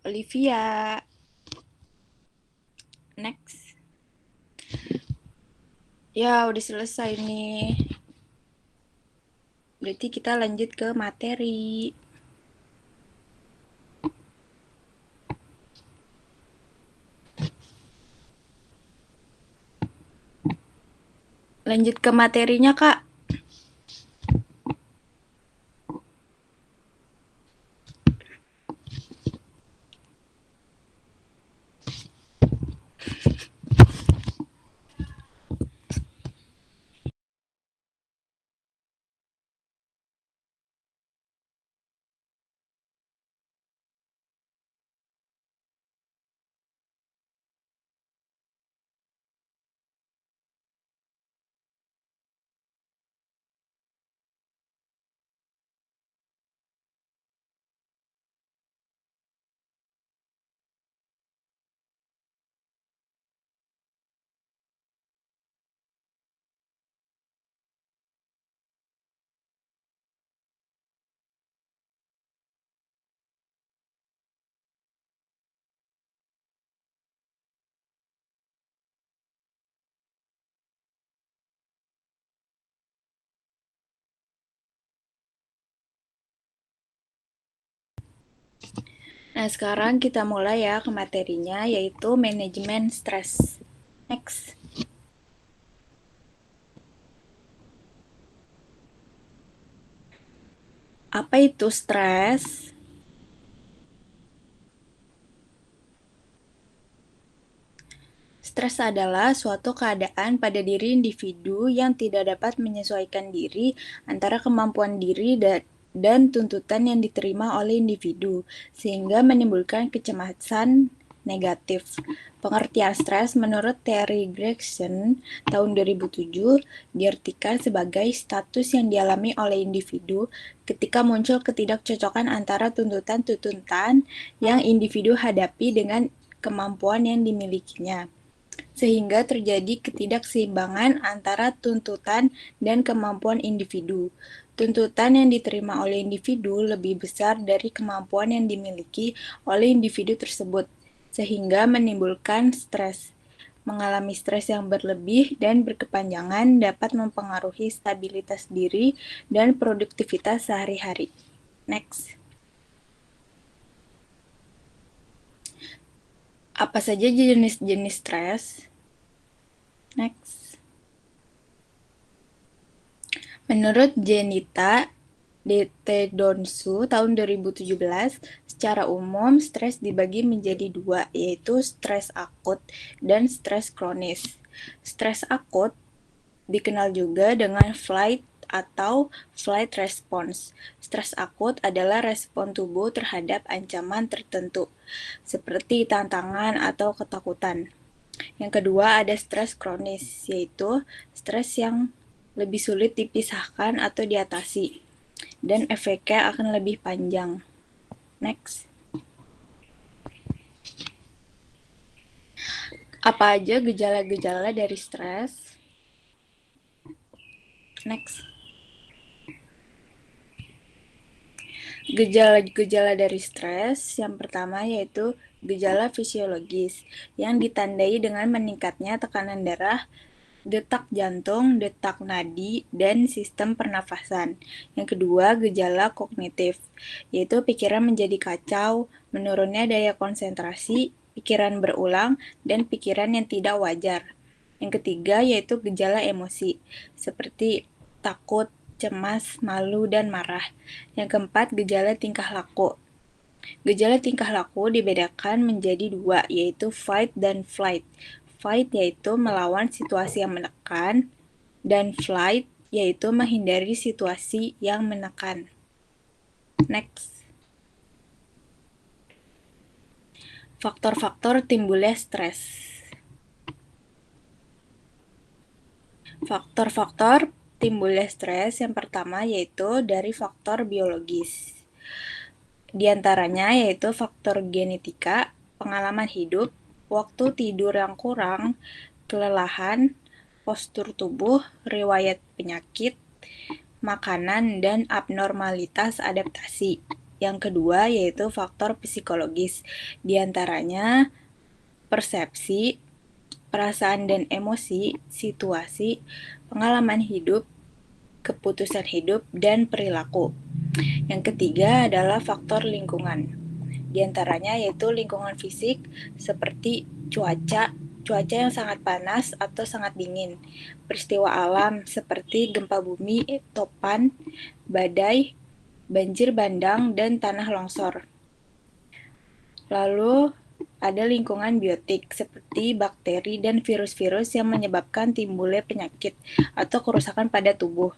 Olivia. Next. Ya, udah selesai nih. Berarti kita lanjut ke materi. Lanjut ke materinya, Kak. Nah, sekarang kita mulai ya ke materinya, yaitu manajemen stres. Next. Apa itu stres? Stres adalah suatu keadaan pada diri individu yang tidak dapat menyesuaikan diri antara kemampuan diri dan tuntutan yang diterima oleh individu, sehingga menimbulkan kecemasan negatif. Pengertian stres menurut Terry Gregson tahun 2007 diartikan sebagai status yang dialami oleh individu ketika muncul ketidakcocokan antara tuntutan-tuntutan yang individu hadapi dengan kemampuan yang dimilikinya, sehingga terjadi ketidakseimbangan antara tuntutan dan kemampuan individu. Tuntutan yang diterima oleh individu lebih besar dari kemampuan yang dimiliki oleh individu tersebut, sehingga menimbulkan stres. Mengalami stres yang berlebih dan berkepanjangan dapat mempengaruhi stabilitas diri dan produktivitas sehari-hari. Next. Apa saja jenis-jenis stres? Next. Menurut Jenita Donsu tahun 2017, secara umum stres dibagi menjadi dua, yaitu stres akut dan stres kronis. Stres akut dikenal juga dengan flight atau flight response. Stres akut adalah respon tubuh terhadap ancaman tertentu, seperti tantangan atau ketakutan. Yang kedua ada stres kronis, yaitu stres yang lebih sulit dipisahkan atau diatasi, dan efeknya akan lebih panjang. Next. Apa aja gejala-gejala dari stres? Next. Gejala-gejala dari stres yang pertama yaitu gejala fisiologis yang ditandai dengan meningkatnya tekanan darah, detak jantung, detak nadi, dan sistem pernafasan. Yang kedua, gejala kognitif, yaitu pikiran menjadi kacau, menurunnya daya konsentrasi, pikiran berulang, dan pikiran yang tidak wajar. Yang ketiga, yaitu gejala emosi, seperti takut, cemas, malu, dan marah. Yang keempat, gejala tingkah laku. Gejala tingkah laku dibedakan menjadi dua, yaitu fight dan flight. Fight yaitu melawan situasi yang menekan, dan flight yaitu menghindari situasi yang menekan. Next. Faktor-faktor timbulnya stres. Faktor-faktor timbulnya stres yang pertama yaitu dari faktor biologis. Di antaranya yaitu faktor genetika, pengalaman hidup, waktu tidur yang kurang, kelelahan, postur tubuh, riwayat penyakit, makanan, dan abnormalitas adaptasi. Yang kedua yaitu faktor psikologis. Di antaranya persepsi, perasaan dan emosi, situasi, pengalaman hidup, keputusan hidup, dan perilaku. Yang ketiga adalah faktor lingkungan. Di antaranya yaitu lingkungan fisik seperti cuaca yang sangat panas atau sangat dingin, peristiwa alam seperti gempa bumi, topan, badai, banjir bandang, dan tanah longsor. Lalu ada lingkungan biotik seperti bakteri dan virus-virus yang menyebabkan timbulnya penyakit atau kerusakan pada tubuh.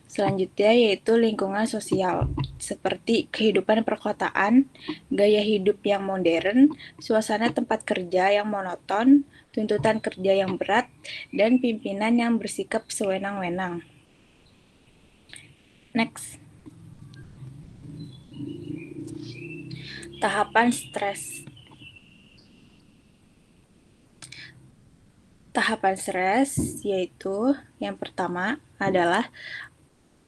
Selanjutnya yaitu lingkungan sosial, seperti kehidupan perkotaan, gaya hidup yang modern, suasana tempat kerja yang monoton, tuntutan kerja yang berat, dan pimpinan yang bersikap sewenang-wenang. Next. Tahapan stres. Tahapan stres yaitu yang pertama adalah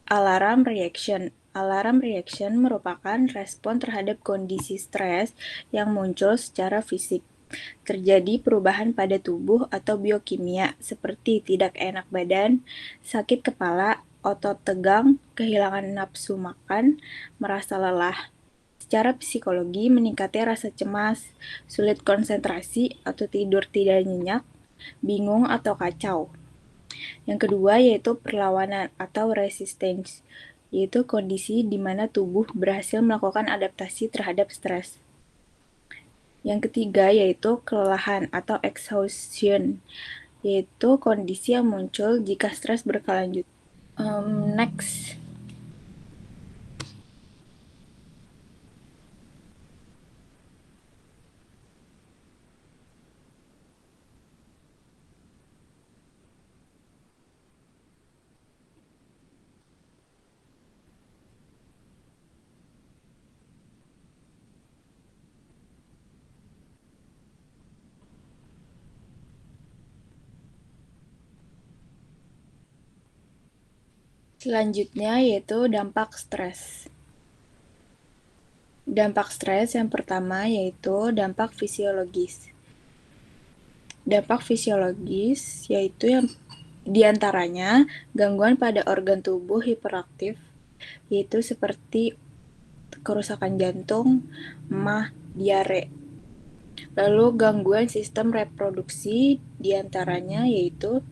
alarm reaction. Alarm reaction merupakan respon terhadap kondisi stres yang muncul secara fisik. Terjadi perubahan pada tubuh atau biokimia seperti tidak enak badan, sakit kepala, otot tegang, kehilangan nafsu makan, merasa lelah. Secara psikologi meningkatnya rasa cemas, sulit konsentrasi atau tidur tidak nyenyak, bingung atau kacau. Yang kedua yaitu perlawanan atau resistance, yaitu kondisi di mana tubuh berhasil melakukan adaptasi terhadap stres. Yang ketiga yaitu kelelahan atau exhaustion, yaitu kondisi yang muncul jika stres berkelanjut. Next. Selanjutnya yaitu dampak stres. Dampak stres yang pertama yaitu dampak fisiologis. Dampak fisiologis yaitu yang diantaranya gangguan pada organ tubuh hiperaktif, yaitu seperti kerusakan jantung, emah, diare. Lalu gangguan sistem reproduksi diantaranya yaitu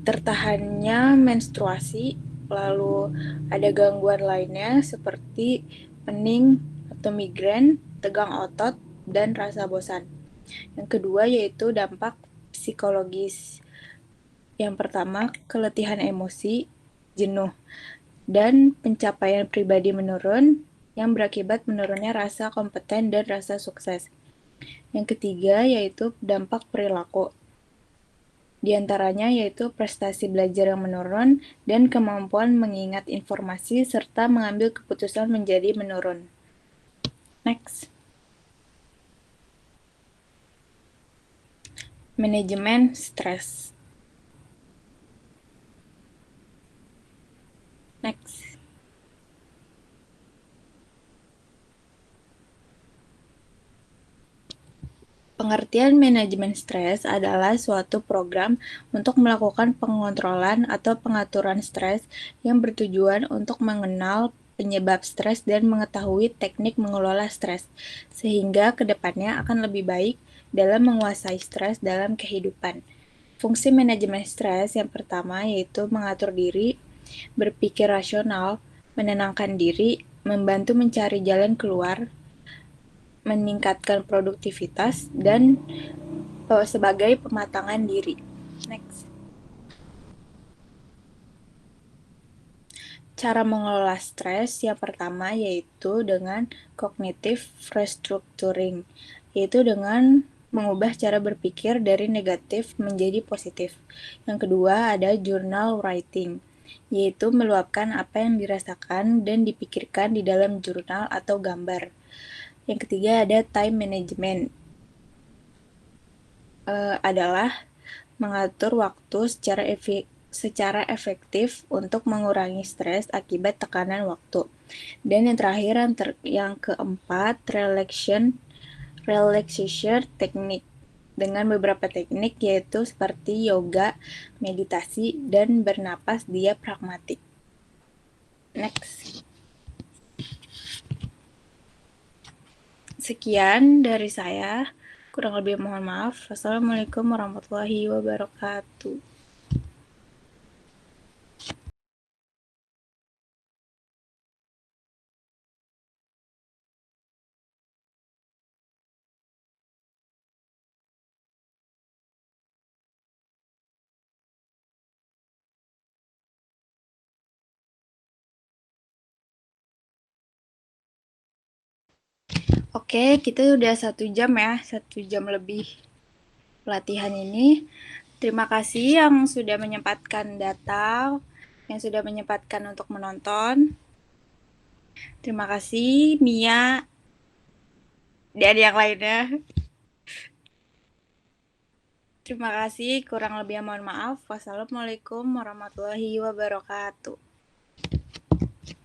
tertahannya menstruasi, lalu ada gangguan lainnya seperti pening atau migrain, tegang otot, dan rasa bosan. Yang kedua yaitu dampak psikologis. Yang pertama, keletihan emosi, jenuh, dan pencapaian pribadi menurun yang berakibat menurunnya rasa kompeten dan rasa sukses. Yang ketiga yaitu dampak perilaku. Di antaranya yaitu prestasi belajar yang menurun dan kemampuan mengingat informasi serta mengambil keputusan menjadi menurun. Next. Manajemen stres. Next. Pengertian manajemen stres adalah suatu program untuk melakukan pengontrolan atau pengaturan stres yang bertujuan untuk mengenal penyebab stres dan mengetahui teknik mengelola stres, sehingga kedepannya akan lebih baik dalam menguasai stres dalam kehidupan. Fungsi manajemen stres yang pertama yaitu mengatur diri, berpikir rasional, menenangkan diri, membantu mencari jalan keluar, meningkatkan produktivitas, dan sebagai pematangan diri. Next. Cara mengelola stres yang pertama yaitu dengan cognitive restructuring, yaitu dengan mengubah cara berpikir dari negatif menjadi positif. Yang kedua ada journal writing, yaitu meluapkan apa yang dirasakan dan dipikirkan di dalam jurnal atau gambar. Yang ketiga ada time management, adalah mengatur waktu secara efektif untuk mengurangi stres akibat tekanan waktu. Dan yang terakhir, yang keempat, relaxation teknik, dengan beberapa teknik yaitu seperti yoga, meditasi, dan bernapas diafragmatik. Next. Sekian dari saya. Kurang lebih mohon maaf. Wassalamualaikum warahmatullahi wabarakatuh. Oke, kita udah 1 jam ya, 1 jam lebih pelatihan ini. Terima kasih yang sudah menyempatkan datang, yang sudah menyempatkan untuk menonton. Terima kasih Mia dan yang lainnya. Terima kasih, kurang lebih mohon maaf. Wassalamualaikum warahmatullahi wabarakatuh.